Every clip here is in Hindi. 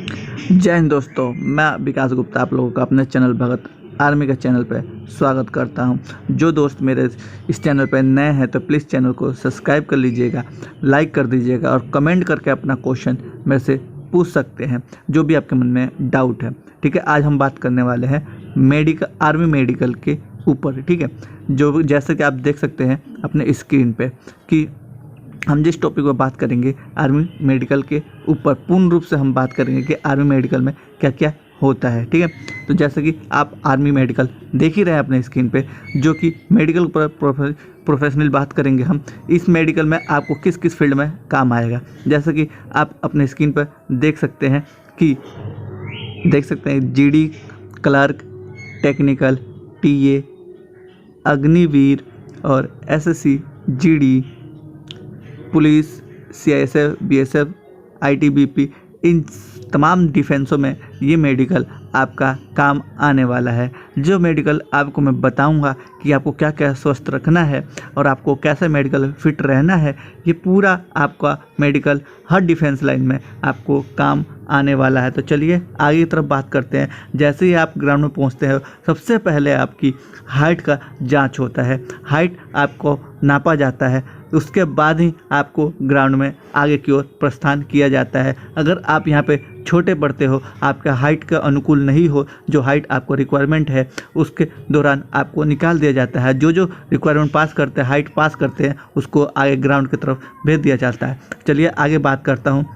जय हिंद दोस्तों, मैं विकास गुप्ता आप लोगों का अपने चैनल भगत आर्मी का चैनल पर स्वागत करता हूं। जो दोस्त मेरे इस चैनल पर नए हैं तो प्लीज़ चैनल को सब्सक्राइब कर लीजिएगा, लाइक कर दीजिएगा और कमेंट करके अपना क्वेश्चन मेरे से पूछ सकते हैं, जो भी आपके मन में डाउट है। ठीक है, आज हम बात करने वाले हैं आर्मी मेडिकल के ऊपर। ठीक है, जो जैसे कि आप देख सकते हैं अपने स्क्रीन पे कि हम जिस टॉपिक पर बात करेंगे आर्मी मेडिकल के ऊपर, पूर्ण रूप से हम बात करेंगे कि आर्मी मेडिकल में क्या क्या होता है। ठीक है, तो जैसे कि आप आर्मी मेडिकल देख ही रहे हैं अपने स्क्रीन पे, जो कि मेडिकल पर प्रोफेशनल बात करेंगे हम। इस मेडिकल में आपको किस किस फील्ड में काम आएगा, जैसे कि आप अपने स्क्रीन पर देख सकते हैं GD, clerk, technical, TA, Agniveer और SSC, GD, police, CISF, BSF, ITBP, इन तमाम डिफेंसों में ये मेडिकल आपका काम आने वाला है। जो मेडिकल आपको मैं बताऊंगा कि आपको क्या क्या स्वस्थ रखना है और आपको कैसे मेडिकल फिट रहना है, ये पूरा आपका मेडिकल हर डिफेंस लाइन में आपको काम आने वाला है। तो चलिए आगे की तरफ बात करते हैं। जैसे ही आप ग्राउंड में पहुंचते हैं, सबसे पहले आपकी हाइट का जांच होता है। हाइट आपको नापा जाता है, उसके बाद ही आपको ग्राउंड में आगे की ओर प्रस्थान किया जाता है। अगर आप यहाँ पे छोटे पड़ते हो, आपका हाइट का अनुकूल नहीं हो, जो हाइट आपको रिक्वायरमेंट है उसके दौरान आपको निकाल दिया जाता है। जो रिक्वायरमेंट पास करते हैं, हाइट पास करते हैं, उसको आगे ग्राउंड की तरफ भेज दिया जाता है। चलिए आगे बात करता हूँ।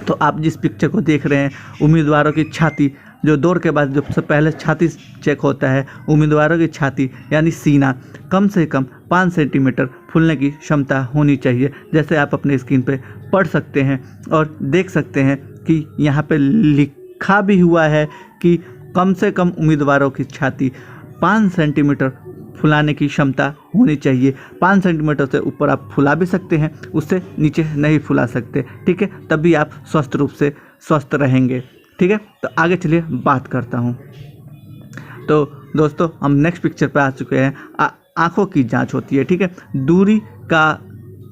तो आप जिस पिक्चर को देख रहे हैं, उम्मीदवारों की छाती, जो दौड़ के बाद जो सबसे पहले छाती चेक होता है, उम्मीदवारों की छाती यानी सीना कम से कम 5 सेंटीमीटर फूलने की क्षमता होनी चाहिए। जैसे आप अपने स्क्रीन पे पढ़ सकते हैं और देख सकते हैं कि यहाँ पे लिखा भी हुआ है कि कम से कम उम्मीदवारों की छाती 5 सेंटीमीटर फुलाने की क्षमता होनी चाहिए। 5 सेंटीमीटर से ऊपर आप फुला भी सकते हैं, उससे नीचे नहीं फुला सकते। ठीक है, तभी आप स्वस्थ रूप से स्वस्थ रहेंगे। ठीक है, तो आगे चलिए बात करता हूँ। तो दोस्तों हम नेक्स्ट पिक्चर पे आ चुके हैं। आँखों की जांच होती है। ठीक है, दूरी का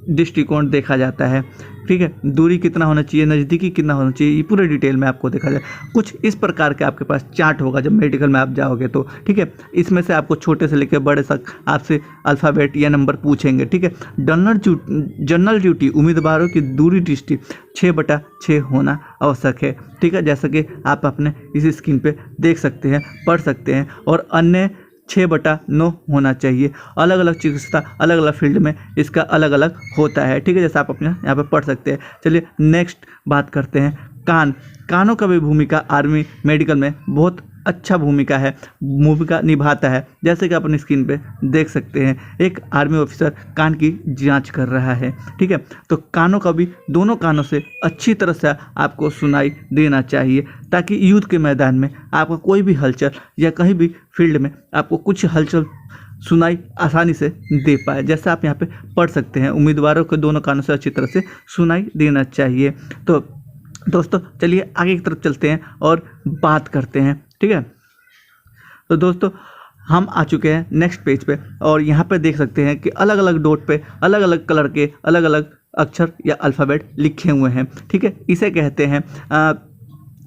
दृष्टिकोण देखा जाता है। ठीक है, दूरी कितना होना चाहिए, नज़दीकी कितना होना चाहिए, ये पूरे डिटेल में आपको देखा जाए। कुछ इस प्रकार के आपके पास चार्ट होगा जब मेडिकल में आप जाओगे तो। ठीक है, इसमें से आपको छोटे से लेकर बड़े तक आपसे अल्फ़ाबेट या नंबर पूछेंगे। ठीक है, जनरल ड्यूटी उम्मीदवारों की दूरी दृष्टि 6/6 होना आवश्यक है। ठीक है, जैसा कि आप अपने इस स्क्रीन पे देख सकते हैं, पढ़ सकते हैं। और अन्य 6/9 होना चाहिए। अलग अलग चिकित्सा अलग अलग फील्ड में इसका अलग अलग होता है। ठीक है, जैसा आप अपने यहाँ पे पढ़ सकते हैं। चलिए नेक्स्ट बात करते हैं। कानों का भी भूमिका आर्मी मेडिकल में बहुत अच्छा भूमिका निभाता है। जैसे कि आप अपनी स्क्रीन पे देख सकते हैं, एक आर्मी ऑफिसर कान की जांच कर रहा है। ठीक है, तो कानों का भी दोनों कानों से अच्छी तरह से आपको सुनाई देना चाहिए, ताकि युद्ध के मैदान में आपका कोई भी हलचल या कहीं भी फील्ड में आपको कुछ हलचल सुनाई आसानी से दे पाए। जैसे आप यहाँ पे पढ़ सकते हैं, उम्मीदवारों को दोनों कानों से अच्छी तरह से सुनाई देना चाहिए। तो दोस्तों चलिए आगे की तरफ चलते हैं और बात करते हैं। ठीक है, तो दोस्तों हम आ चुके हैं नेक्स्ट पेज पे और यहाँ पे देख सकते हैं कि अलग अलग डॉट पे अलग अलग कलर के अलग अलग अक्षर या अल्फ़ाबेट लिखे हुए हैं। ठीक है, इसे कहते हैं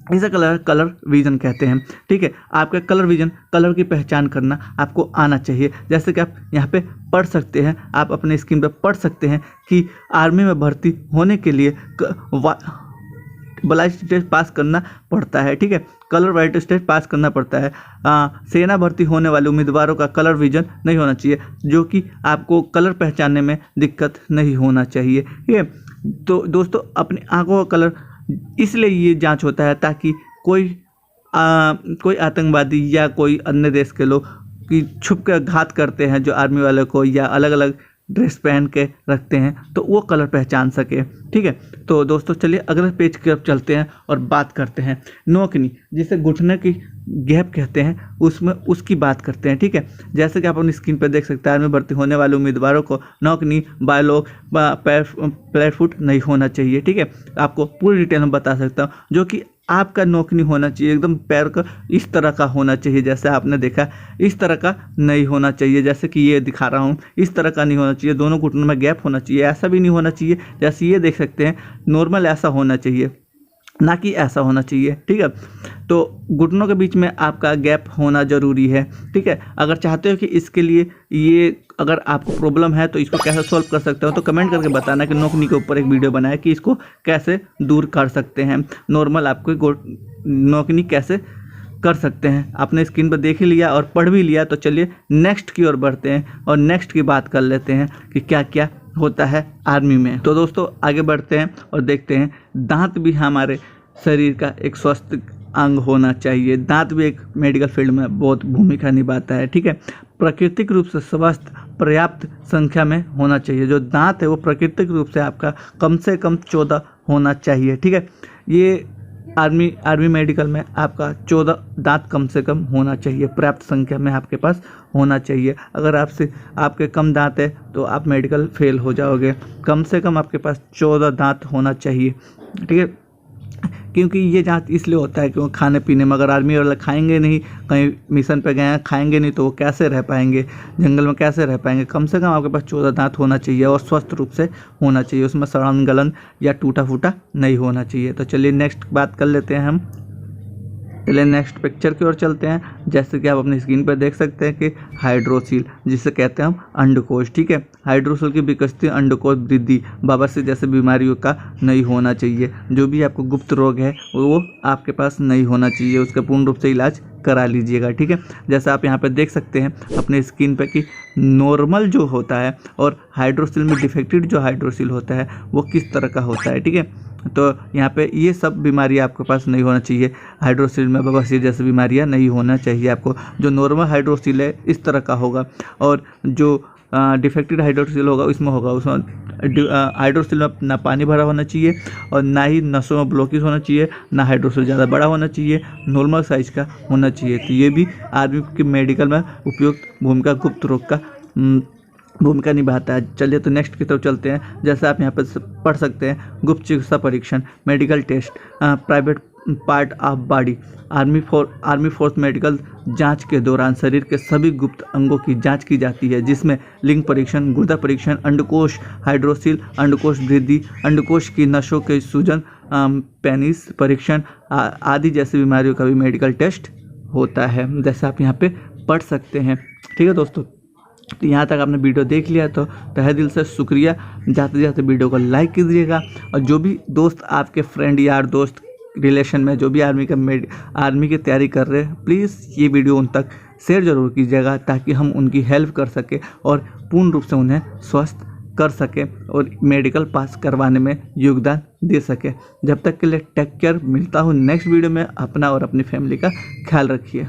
इसे कलर विजन कहते हैं। ठीक है, आपका कलर विजन, कलर की पहचान करना आपको आना चाहिए। जैसे कि आप यहाँ पे पढ़ सकते हैं, आप अपने स्क्रीन पे पढ़ सकते हैं कि आर्मी में भर्ती होने के लिए ब्लाइंड टेस्ट पास करना पड़ता है। ठीक है, कलर वाइट टेस्ट पास करना पड़ता है। सेना भर्ती होने वाले उम्मीदवारों का कलर विजन नहीं होना चाहिए, जो कि आपको कलर पहचानने में दिक्कत नहीं होना चाहिए। ठीक है, तो दोस्तों अपनी आंखों का कलर इसलिए ये जांच होता है ताकि कोई आतंकवादी या कोई अन्य देश के लोग की छुप कर घात करते हैं जो आर्मी वाले को, या अलग अलग ड्रेस पहन के रखते हैं, तो वो कलर पहचान सके। ठीक है, तो दोस्तों चलिए अगले पेज की तरफ चलते हैं और बात करते हैं नोकनी, जिसे घुटने की गैप कहते हैं, उसमें उसकी बात करते हैं। ठीक है, जैसे कि आप अपनी स्क्रीन पर देख सकते हैं, आर्मी भर्ती होने वाले उम्मीदवारों को नोकनी, बायलॉक, पैर फुट नहीं होना चाहिए। ठीक है, आपको पूरी डिटेल में बता सकता हूँ। जो कि आपका नोकनी होना चाहिए एकदम पैर का इस तरह का होना चाहिए, जैसे आपने देखा इस तरह का नहीं होना चाहिए, जैसे कि ये दिखा रहा हूँ, इस तरह का नहीं होना चाहिए। दोनों घुटनों में गैप होना चाहिए, ऐसा भी नहीं होना चाहिए जैसे ये देख सकते हैं, नॉर्मल ऐसा होना चाहिए। ना कि ऐसा होना चाहिए, ठीक है। तो घुटनों के बीच में आपका गैप होना ज़रूरी है, ठीक है। अगर चाहते हो कि इसके लिए ये अगर आपको प्रॉब्लम है तो इसको कैसे सॉल्व कर सकते हो, तो कमेंट करके बताना कि नोकनी के ऊपर एक वीडियो बनाए कि इसको कैसे दूर कर सकते हैं, नॉर्मल आपको नोकनी कैसे कर सकते हैं। आपने स्क्रीन पर देख ही लिया और पढ़ भी लिया, तो चलिए नेक्स्ट की ओर बढ़ते हैं और नेक्स्ट की बात कर लेते हैं कि क्या क्या होता है आर्मी में। तो दोस्तों आगे बढ़ते हैं और देखते हैं, दांत भी हमारे शरीर का एक स्वस्थ अंग होना चाहिए। दांत भी एक मेडिकल फील्ड में बहुत भूमिका निभाता है, ठीक है। प्राकृतिक रूप से स्वस्थ पर्याप्त संख्या में होना चाहिए। जो दांत है वो प्राकृतिक रूप से आपका कम से कम 14 होना चाहिए, ठीक है। ये आर्मी मेडिकल में आपका 14 दांत कम से कम होना चाहिए, पर्याप्त संख्या में आपके पास होना चाहिए। अगर आपके कम दांत है तो आप मेडिकल फेल हो जाओगे। कम से कम आपके पास 14 दांत होना चाहिए, ठीक है। क्योंकि ये जांच इसलिए होता है कि खाने पीने में अगर आर्मी वाले खाएंगे नहीं, कहीं मिशन पे गए हैं खाएंगे नहीं, तो वो कैसे रह पाएंगे, जंगल में कैसे रह पाएंगे। कम से कम आपके पास 14 दांत होना चाहिए और स्वस्थ रूप से होना चाहिए, उसमें सड़न गलन या टूटा फूटा नहीं होना चाहिए। तो चलिए नेक्स्ट बात कर लेते हैं हम। चलिए नेक्स्ट पिक्चर की ओर चलते हैं। जैसे कि आप अपनी स्क्रीन पर देख सकते हैं कि हाइड्रोसील, जिसे कहते हैं हम अंडकोश, ठीक है। हाइड्रोसील की विकसित अंडकोश वृद्धि बवासीर जैसे बीमारियों का नहीं होना चाहिए। जो भी आपको गुप्त रोग है वो आपके पास नहीं होना चाहिए, उसका पूर्ण रूप से इलाज करा लीजिएगा, ठीक है। जैसा आप यहाँ पे देख सकते हैं अपने स्क्रीन पे कि नॉर्मल जो होता है और हाइड्रोसील में डिफेक्टेड जो हाइड्रोसील होता है वो किस तरह का होता है, ठीक है। तो यहाँ पे ये सब बीमारियाँ आपके पास नहीं होना चाहिए। हाइड्रोसील में बवासीर जैसी बीमारियाँ नहीं होना चाहिए आपको। जो नॉर्मल हाइड्रोसील है इस तरह का होगा, और जो डिफेक्टेड हाइड्रोसील होगा उसमें हाइड्रोसील में ना पानी भरा होना चाहिए और ना ही नसों में ब्लॉकेज होना चाहिए, ना हाइड्रोसील ज़्यादा बड़ा होना चाहिए, नॉर्मल साइज का होना चाहिए। तो ये भी आदमी के मेडिकल में उपयुक्त भूमिका गुप्त रोग का भूमिका निभाता है। चलिए तो नेक्स्ट की तरफ चलते हैं। जैसे आप यहाँ पर पढ़ सकते हैं, गुप्त चिकित्सा परीक्षण, medical test, private part of body. Army force medical जांच के दौरान शरीर के सभी गुप्त अंगों की जांच की जाती है, जिसमें लिंग परीक्षण, गुर्दा परीक्षण, अंडकोश हाइड्रोसील, अंडकोश वृद्धि, अंडकोश की नसों के सूजन, पेनिस परीक्षण आदि जैसी बीमारियों का भी मेडिकल टेस्ट होता है, जैसे आप यहाँ पे पढ़ सकते हैं, ठीक है दोस्तों। तो यहाँ तक आपने वीडियो देख लिया तो तहे दिल से शुक्रिया। जाते जाते वीडियो को लाइक कीजिएगा, और जो भी दोस्त आपके फ्रेंड यार दोस्त रिलेशन में जो भी आर्मी की तैयारी कर रहे हैं, प्लीज़ ये वीडियो उन तक शेयर ज़रूर कीजिएगा, ताकि हम उनकी हेल्प कर सकें और पूर्ण रूप से उन्हें स्वस्थ कर सकें और मेडिकल पास करवाने में योगदान दे सकें। जब तक के लिए टेक केयर। मिलता हूँ नेक्स्ट वीडियो में। अपना और अपनी फैमिली का ख्याल रखिए।